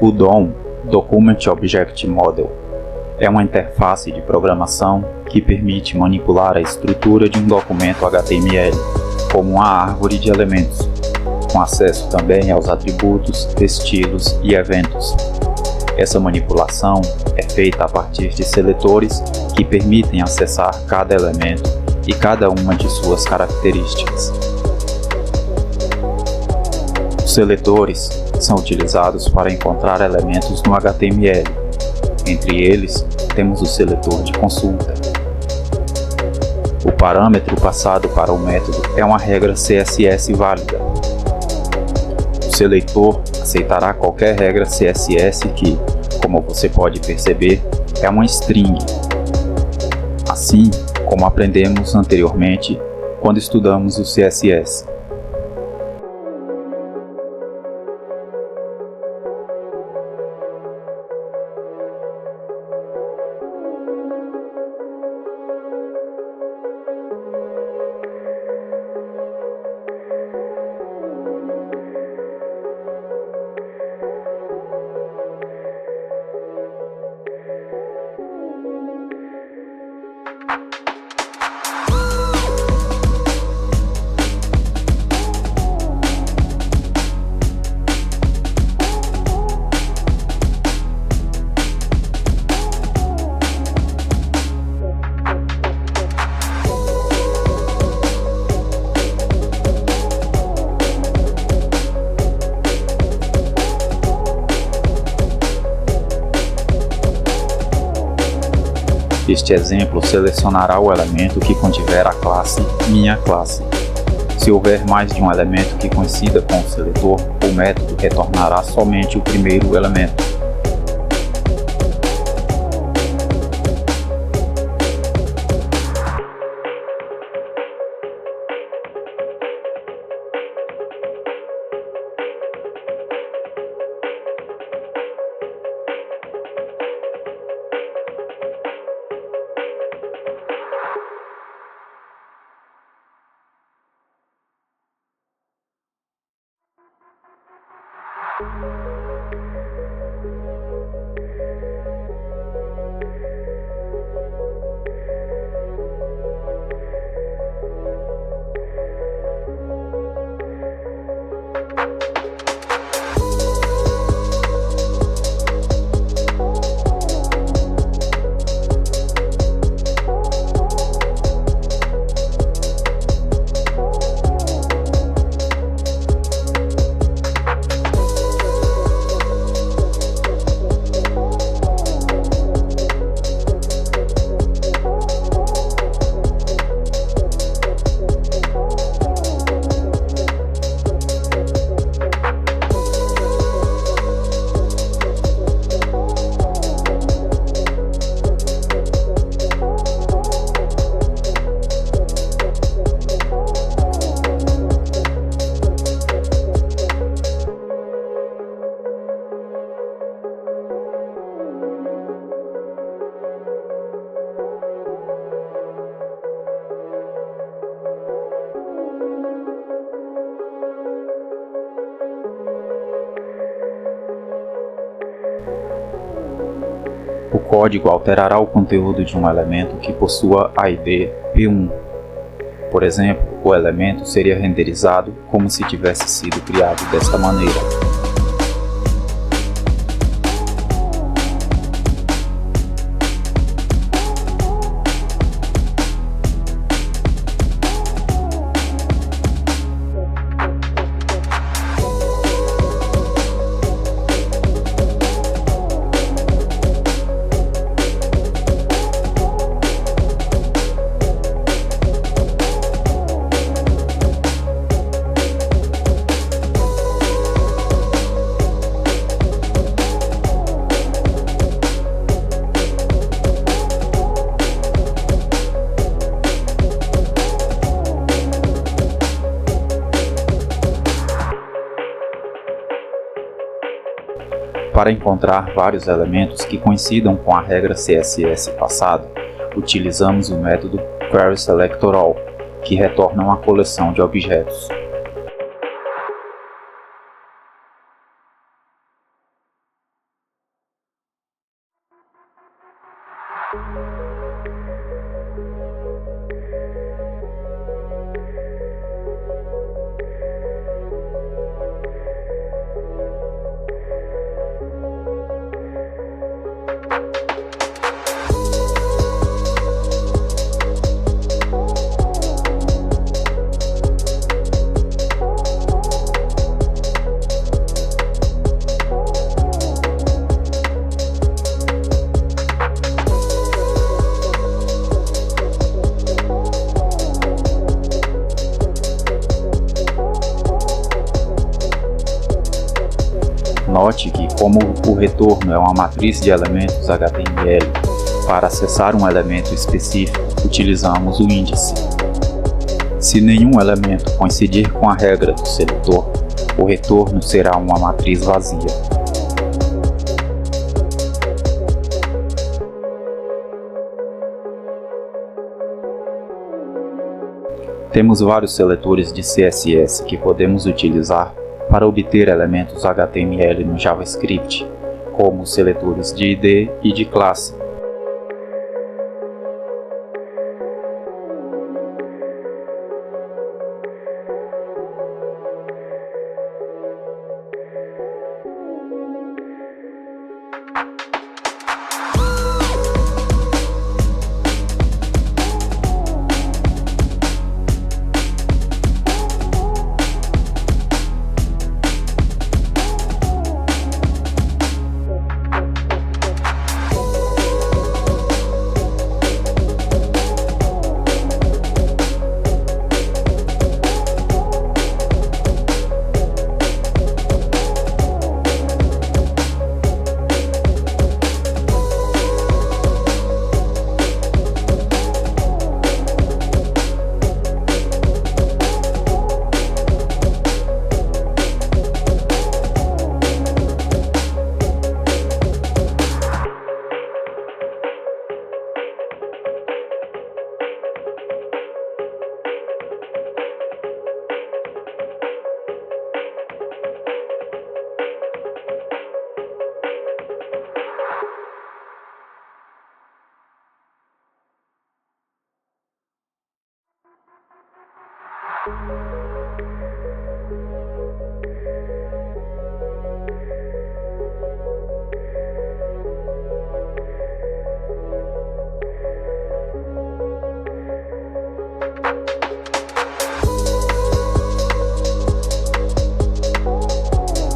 O DOM, Document Object Model, é uma interface de programação que permite manipular a estrutura de um documento HTML como uma árvore de elementos, com acesso também aos atributos, estilos e eventos. Essa manipulação é feita a partir de seletores que permitem acessar cada elemento e cada uma de suas características. Os seletores são utilizados para encontrar elementos no HTML. Entre eles, temos o seletor de consulta. O parâmetro passado para o método é uma regra CSS válida. O seletor aceitará qualquer regra CSS que, como você pode perceber, é uma string. Assim como aprendemos anteriormente quando estudamos o CSS. Este exemplo selecionará o elemento que contiver a classe Minha Classe. Se houver mais de um elemento que coincida com o seletor, o método retornará somente o primeiro elemento. O código alterará o conteúdo de um elemento que possua ID P1. Por exemplo, o elemento seria renderizado como se tivesse sido criado desta maneira. Para encontrar vários elementos que coincidam com a regra CSS passada, utilizamos o método querySelectAll, que retorna uma coleção de objetos. Note que, como o retorno é uma matriz de elementos HTML, para acessar um elemento específico, utilizamos o índice. Se nenhum elemento coincidir com a regra do seletor, o retorno será uma matriz vazia. Temos vários seletores de CSS que podemos utilizar para obter elementos HTML no JavaScript, como os seletores de ID e de classe.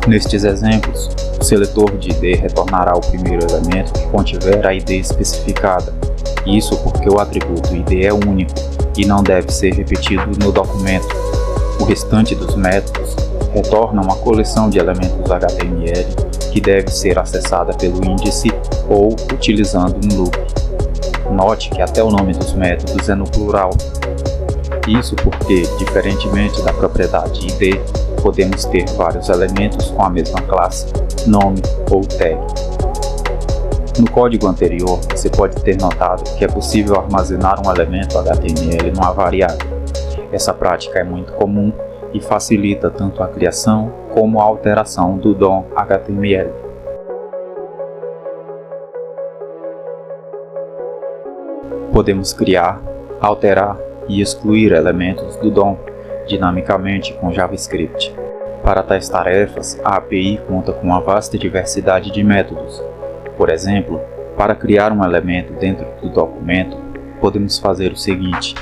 Nestes exemplos, o seletor de ID retornará o primeiro elemento que contiver a ID especificada, isso porque o atributo ID é único e não deve ser repetido no documento. O restante dos métodos retorna uma coleção de elementos HTML que deve ser acessada pelo índice ou utilizando um loop. Note que até o nome dos métodos é no plural. Isso porque, diferentemente da propriedade ID, podemos ter vários elementos com a mesma classe, nome ou tag. No código anterior, você pode ter notado que é possível armazenar um elemento HTML numa variável. Essa prática é muito comum e facilita tanto a criação como a alteração do DOM HTML. Podemos criar, alterar e excluir elementos do DOM dinamicamente com JavaScript. Para tais tarefas, a API conta com uma vasta diversidade de métodos. Por exemplo, para criar um elemento dentro do documento, podemos fazer o seguinte: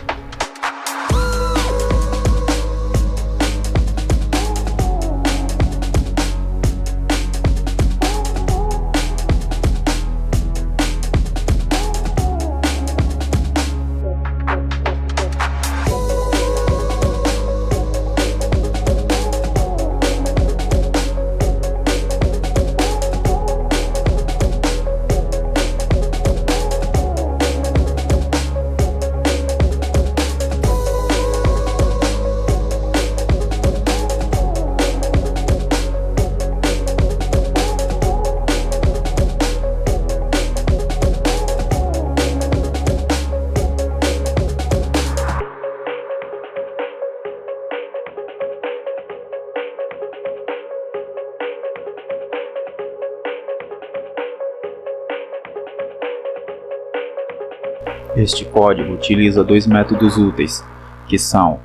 Este código utiliza dois métodos úteis, que são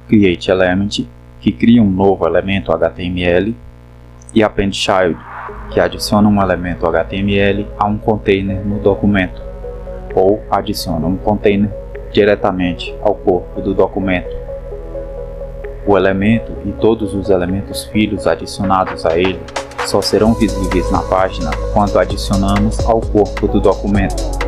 createElement, que cria um novo elemento HTML, e appendChild, que adiciona um elemento HTML a um container no documento, ou adiciona um container diretamente ao corpo do documento. O elemento e todos os elementos filhos adicionados a ele só serão visíveis na página quando adicionamos ao corpo do documento.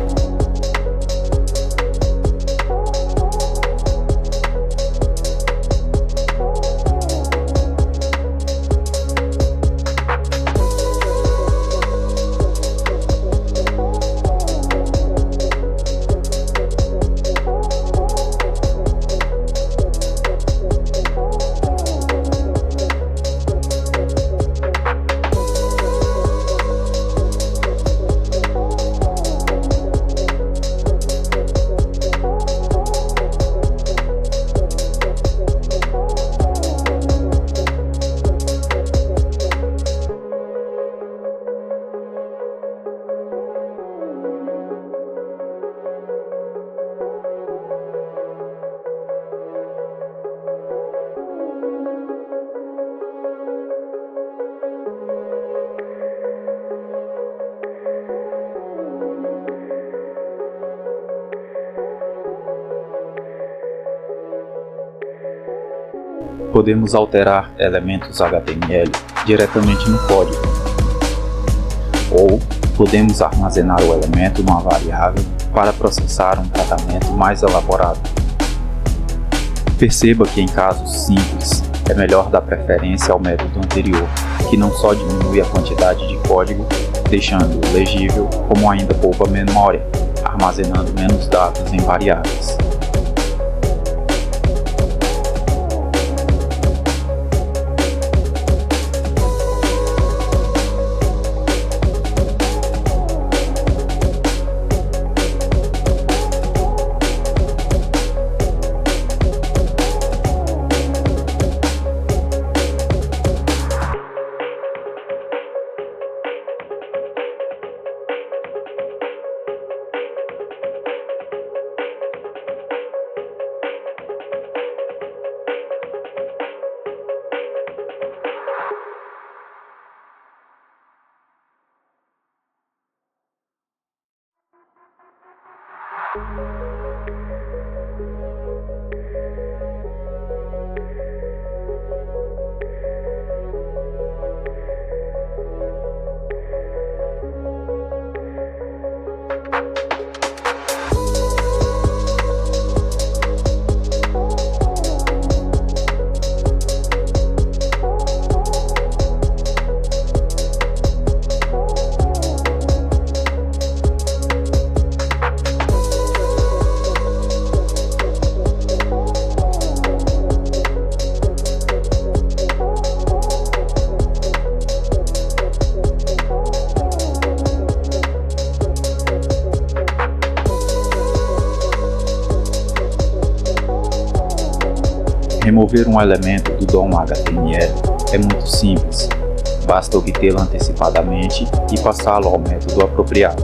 Podemos alterar elementos HTML diretamente no código, ou podemos armazenar o elemento numa variável para processar um tratamento mais elaborado. Perceba que em casos simples é melhor dar preferência ao método anterior, que não só diminui a quantidade de código, deixando-o legível, como ainda poupa memória, armazenando menos dados em variáveis. Remover um elemento do DOM HTML é muito simples, basta obtê-lo antecipadamente e passá-lo ao método apropriado.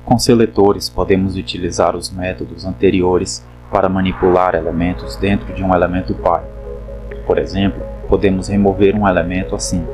Com seletores, podemos utilizar os métodos anteriores para manipular elementos dentro de um elemento pai. Por exemplo, podemos remover um elemento assim.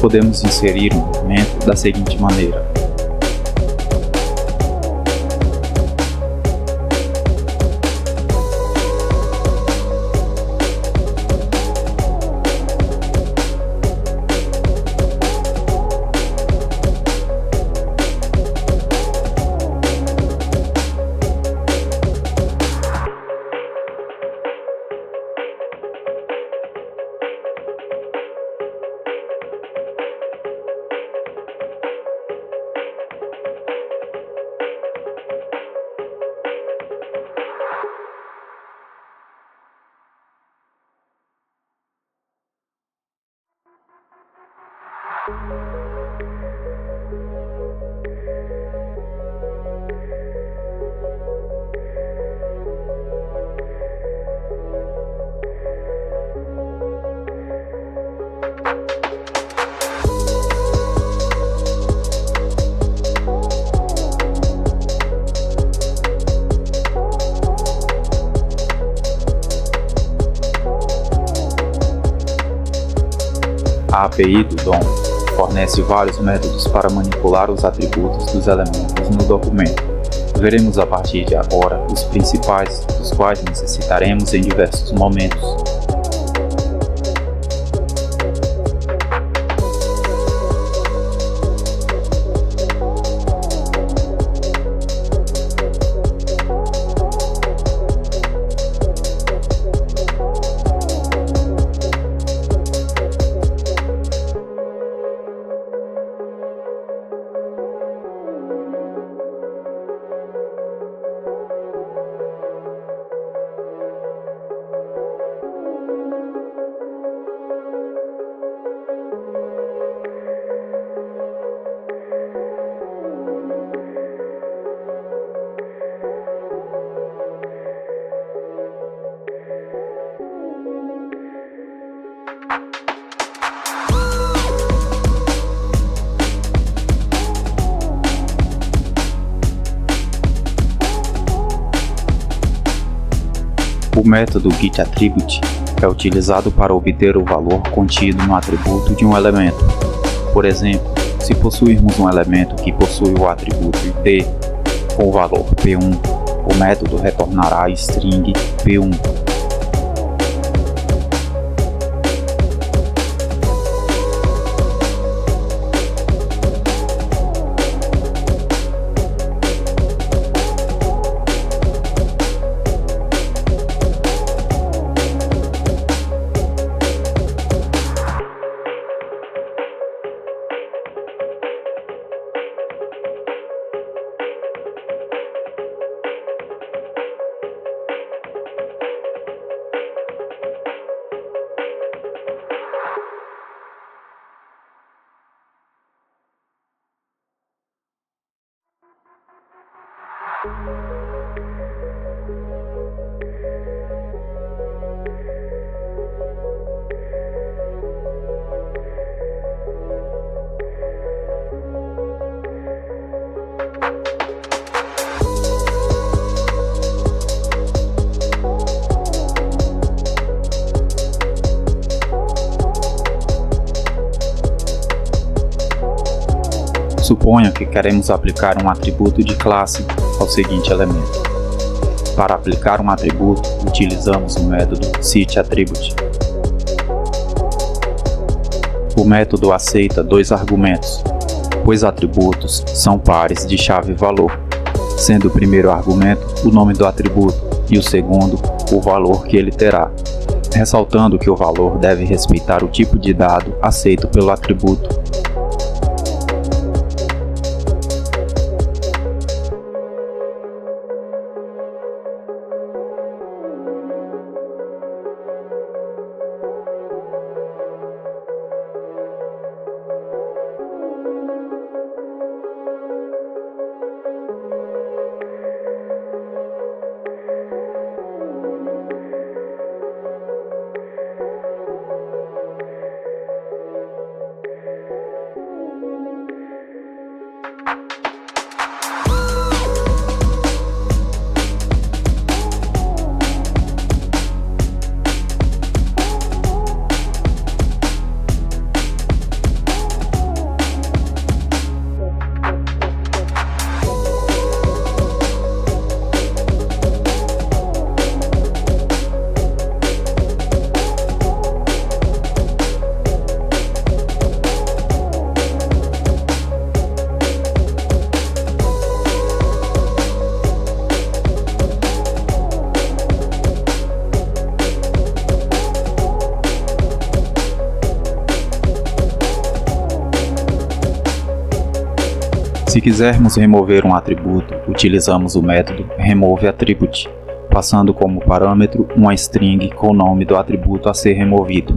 Podemos inserir um movimento da seguinte maneira. A API do DOM fornece vários métodos para manipular os atributos dos elementos no documento. Veremos a partir de agora os principais, dos quais necessitaremos em diversos momentos. O método getAttribute é utilizado para obter o valor contido no atributo de um elemento. Por exemplo, se possuirmos um elemento que possui o atributo id com o valor p1, o método retornará a string p1. Suponha que queremos aplicar um atributo de classe ao seguinte elemento. Para aplicar um atributo, utilizamos o método setAttribute. O método aceita dois argumentos, pois atributos são pares de chave-valor, sendo o primeiro argumento o nome do atributo e o segundo o valor que ele terá, ressaltando que o valor deve respeitar o tipo de dado aceito pelo atributo. Se quisermos remover um atributo, utilizamos o método removeAttribute, passando como parâmetro uma string com o nome do atributo a ser removido.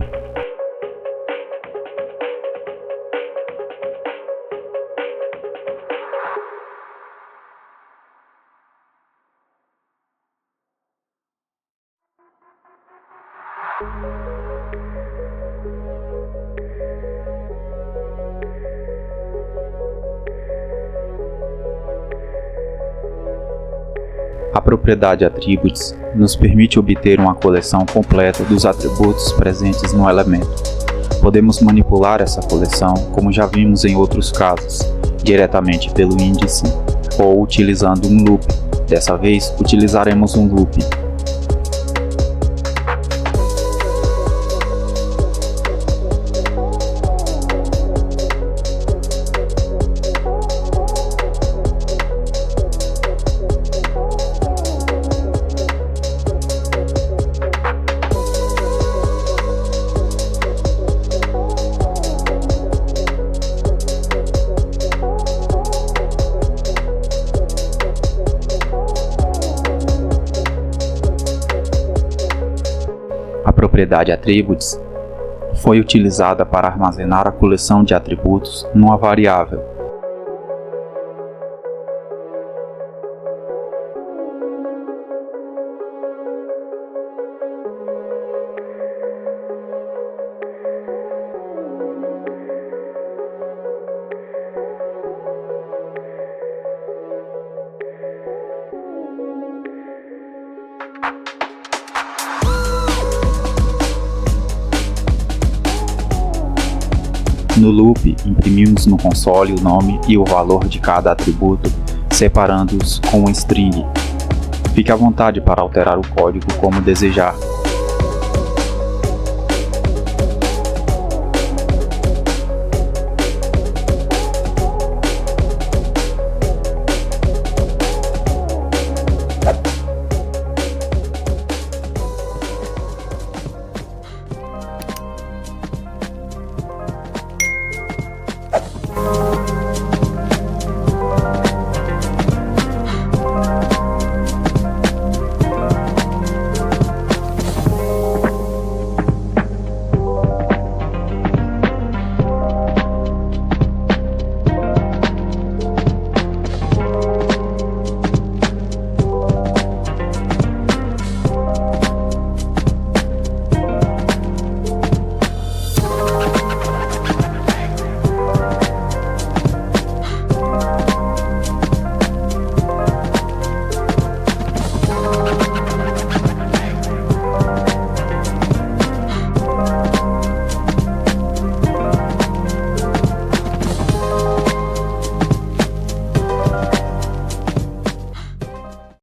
A propriedade Attributes nos permite obter uma coleção completa dos atributos presentes no elemento. Podemos manipular essa coleção, como já vimos em outros casos, diretamente pelo índice ou utilizando um loop. Dessa vez, utilizaremos um loop. A propriedade Attributes foi utilizada para armazenar a coleção de atributos numa variável. No loop, imprimimos no console o nome e o valor de cada atributo, separando-os com um string. Fique à vontade para alterar o código como desejar.